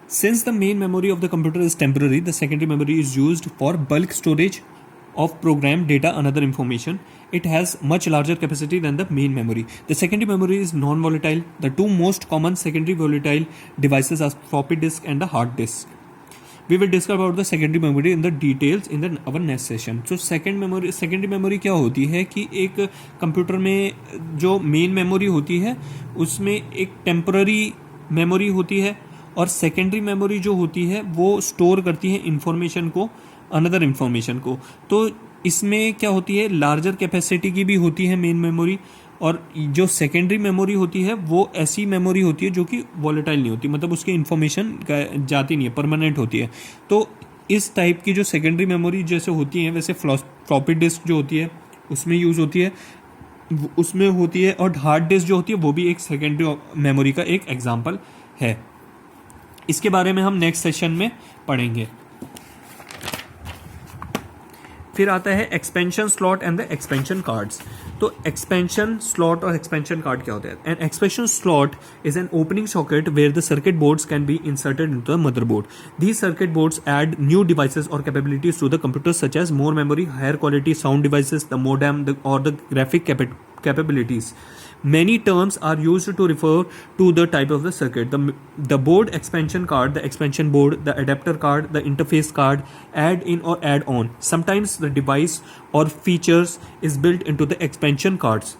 Since the main memory of the computer is temporary, the secondary memory is used for bulk storage of program data and other information. It has much larger capacity than the main memory. The secondary memory is non-volatile. The two most common secondary volatile devices are floppy disk and the hard disk. We will discuss about the secondary memory in the details in our next session. So secondary memory क्या होती है कि एक computer में जो main memory होती है उसमें एक टेम्पररी मेमोरी होती है और सेकेंडरी मेमोरी जो होती है वो स्टोर करती है इंफॉर्मेशन को, अनदर इंफॉर्मेशन को. तो इसमें क्या होती है, लार्जर कैपेसिटी की भी होती है मेन मेमोरी, और जो सेकेंडरी मेमोरी होती है वो ऐसी मेमोरी होती है जो कि वॉलेटाइल नहीं होती, मतलब उसकी इन्फॉर्मेशन जाती नहीं है, परमानेंट होती है. तो इस टाइप की जो सेकेंडरी मेमोरी जैसे होती हैं वैसे फ्लॉपी डिस्क जो होती है उसमें यूज़ होती है, उसमें होती है. और हार्ड डिस्क जो होती है वो भी एक सेकेंडरी मेमोरी का एक एग्जाम्पल है. इसके बारे में हम नेक्स्ट सेशन में पढ़ेंगे. फिर आता है expansion slot and the expansion cards. तो एक्सपेंशन स्लॉट और एक्सपेंशन कार्ड क्या होता है? An expansion slot is an opening socket where the circuit boards can be inserted into the motherboard. These circuit boards add new devices or capabilities to the computer such as more memory, higher quality sound devices, the modem, or the graphic capabilities. Many terms are used to refer to the type of the circuit. The board expansion card, the expansion board, the adapter card, the interface card, add in or add on. Sometimes the device or features is built into the expansion cards.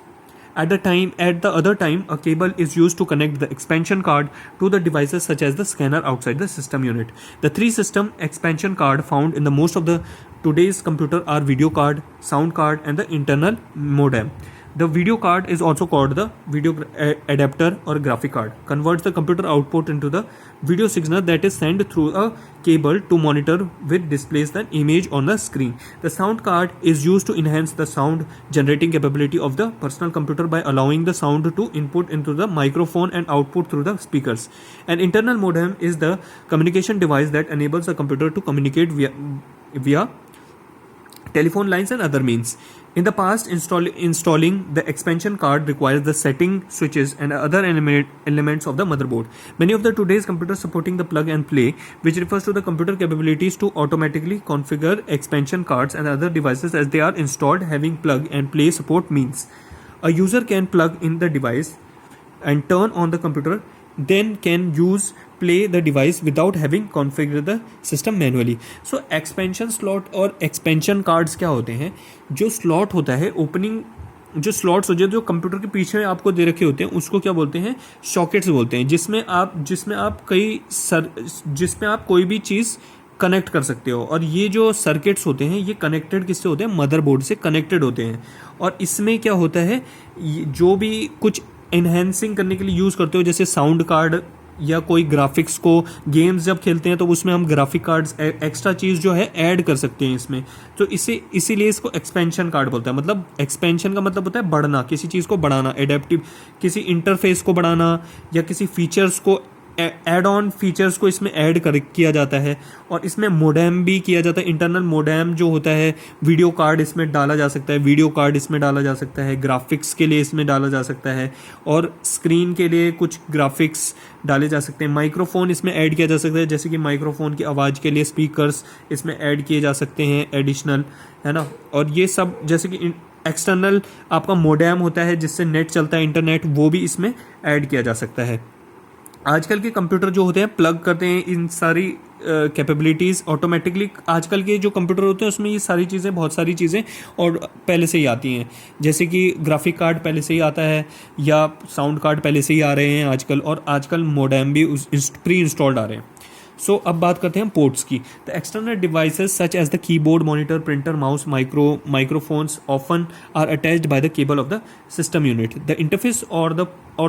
At the other time, a cable is used to connect the expansion card to the devices such as the scanner outside the system unit. The three system expansion card found in the most of the today's computer are video card, sound card, and the internal modem. The video card is also called the video adapter or graphic card. Converts the computer output into the video signal that is sent through a cable to monitor which displays the image on the screen. The sound card is used to enhance the sound generating capability of the personal computer by allowing the sound to input into the microphone and output through the speakers. An internal modem is the communication device that enables the computer to communicate via telephone lines and other means. In the past, installing the expansion card requires the setting switches and other elements of the motherboard. Many of the today's computers supporting the plug and play, which refers to the computer capabilities to automatically configure expansion cards and other devices as they are installed. Having plug and play support means a user can plug in the device and turn on the computer, then can use play the device without having configured the system manually. So expansion slot और expansion cards क्या होते हैं? जो slot होता है, opening जो slots हो जाए जो कंप्यूटर के पीछे आपको दे रखे होते हैं उसको क्या बोलते हैं? सॉकेट्स बोलते हैं. जिसमें आप कोई भी चीज़ कनेक्ट कर सकते हो. और ये जो सर्किट्स होते हैं ये कनेक्टेड किससे होते हैं? मदरबोर्ड से कनेक्टेड होते हैं. और इसमें क्या होता है, जो भी कुछ एनहेंसिंग करने के लिए यूज़ करते हो, जैसे साउंड कार्ड या कोई ग्राफिक्स को गेम्स जब खेलते हैं तो उसमें हम ग्राफिक कार्ड्स एक्स्ट्रा चीज़ जो है ऐड कर सकते हैं इसमें. तो इसीलिए इसको एक्सपेंशन कार्ड बोलता है. मतलब एक्सपेंशन का मतलब होता है बढ़ना, किसी चीज़ को बढ़ाना, एडेप्टिव, किसी इंटरफेस को बढ़ाना या किसी फीचर्स को एड ऑन फीचर्स को इसमें ऐड किया जाता है. और इसमें मोडेम भी किया जाता है. इंटरनल मोडेम जो होता है, वीडियो कार्ड इसमें डाला जा सकता है, वीडियो कार्ड इसमें डाला जा सकता है, ग्राफिक्स के लिए इसमें डाला जा सकता है, और स्क्रीन के लिए कुछ ग्राफिक्स डाले जा सकते हैं. माइक्रोफोन इसमें ऐड किया जा सकता है, जैसे कि माइक्रोफोन की आवाज़ के लिए स्पीकर्स इसमें ऐड किए जा सकते हैं एडिशनल, है ना. और ये सब जैसे कि एक्सटर्नल आपका मोडेम होता है जिससे नेट चलता है, इंटरनेट, वो भी इसमें ऐड किया जा सकता है. आजकल के कंप्यूटर जो होते हैं प्लग करते हैं इन सारी कैपेबिलिटीज़ ऑटोमेटिकली. आजकल के जो कंप्यूटर होते हैं उसमें ये सारी चीज़ें, बहुत सारी चीज़ें और पहले से ही आती हैं. जैसे कि ग्राफिक कार्ड पहले से ही आता है या साउंड कार्ड पहले से ही आ रहे हैं आजकल, और आजकल मोडेम भी प्री इंस्टॉल्ड आ रहे हैं. सो अब बात करते हैं पोर्ट्स की. The external devices such as the keyboard, monitor, printer, mouse, microphones often are attached by the cable of the system unit. The interface or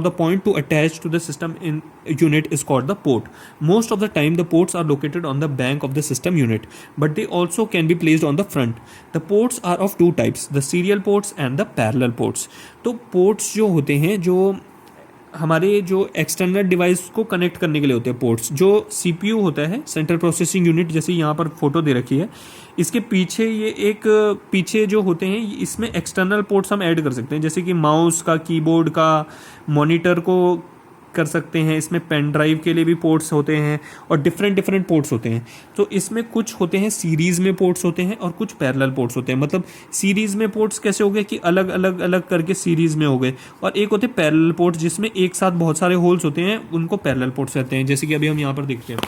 the point to attach to the system in unit is called the port. Most of the time the ports are located on the back of the system unit, but they also can be placed on the front. The ports are of two types, the serial ports and the parallel ports. तो ports जो होते हैं, जो हमारे जो external device को connect करने के लिए होते हैं पोर्ट्स, जो CPU होता है, सेंट्रल प्रोसेसिंग यूनिट, जैसे यहाँ पर फोटो दे रखी है, इसके पीछे ये एक पीछे जो होते हैं इसमें एक्सटर्नल पोर्ट्स हम ऐड कर सकते हैं, जैसे कि माउस का, कीबोर्ड का, मॉनिटर को कर सकते हैं, इसमें पेन ड्राइव के लिए भी पोर्ट्स होते हैं और डिफरेंट पोर्ट्स होते हैं। तो इसमें कुछ होते हैं सीरीज़ में पोर्ट्स होते हैं और कुछ पैरेलल पोर्ट्स होते हैं। मतलब सीरीज़ में पोर्ट्स कैसे हो गए कि अलग अलग अलग करके सीरीज़ में हो गए, और एक होते हैं पैरेलल पोर्ट्स जिसमें एक साथ बहुत सारे होल्स होते हैं, उनको पैरेलल पोर्ट्स कहते हैं। जैसे कि अभी हम यहाँ पर देखते हैं,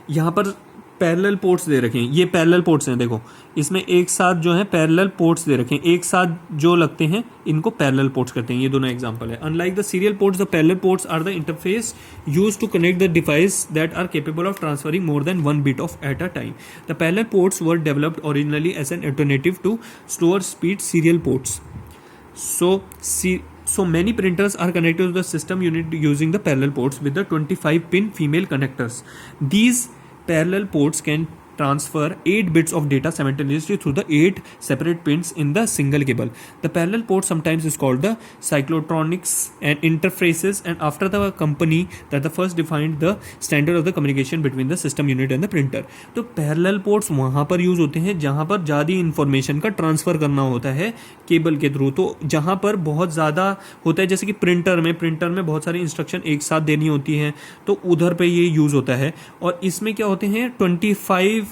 यहाँ पर पैरेलल पोर्ट्स दे रखे हैं, ये पैरेलल पोर्ट्स हैं, देखो इसमें एक साथ जो है पैरेलल पोर्ट्स दे रखे हैं, एक साथ जो लगते हैं इनको पैरेलल पोर्ट्स कहते हैं। ये दोनों एग्जांपल है। Unlike the serial ports, the parallel ports are the interface used to connect the device that are capable of transferring more than one bit of at a time. The parallel ports were developed originally as an alternative to slower speed serial ports. So many printers are connected to the system unit using the parallel ports with the 25-pin female connectors. These parallel ports can transfer 8 bits of data simultaneously through the 8 separate pins in the single cable. The parallel port sometimes is called the cyclotronics and interfaces, and after the company that the first defined the standard of the communication between the system unit and the printer. तो parallel ports वहाँ पर use होते हैं जहाँ पर ज़्यादा information का transfer करना होता है केबल के थ्रू। तो जहाँ पर बहुत ज़्यादा होता है, जैसे कि प्रिंटर में बहुत सारी इंस्ट्रक्शन एक साथ देनी होती हैं, तो उधर पे ये यूज़ होता है। और इसमें क्या होते हैं, 25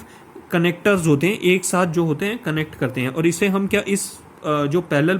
कनेक्टर्स होते हैं एक साथ जो होते हैं कनेक्ट करते हैं। और इसे हम क्या, इस जो पैरेलल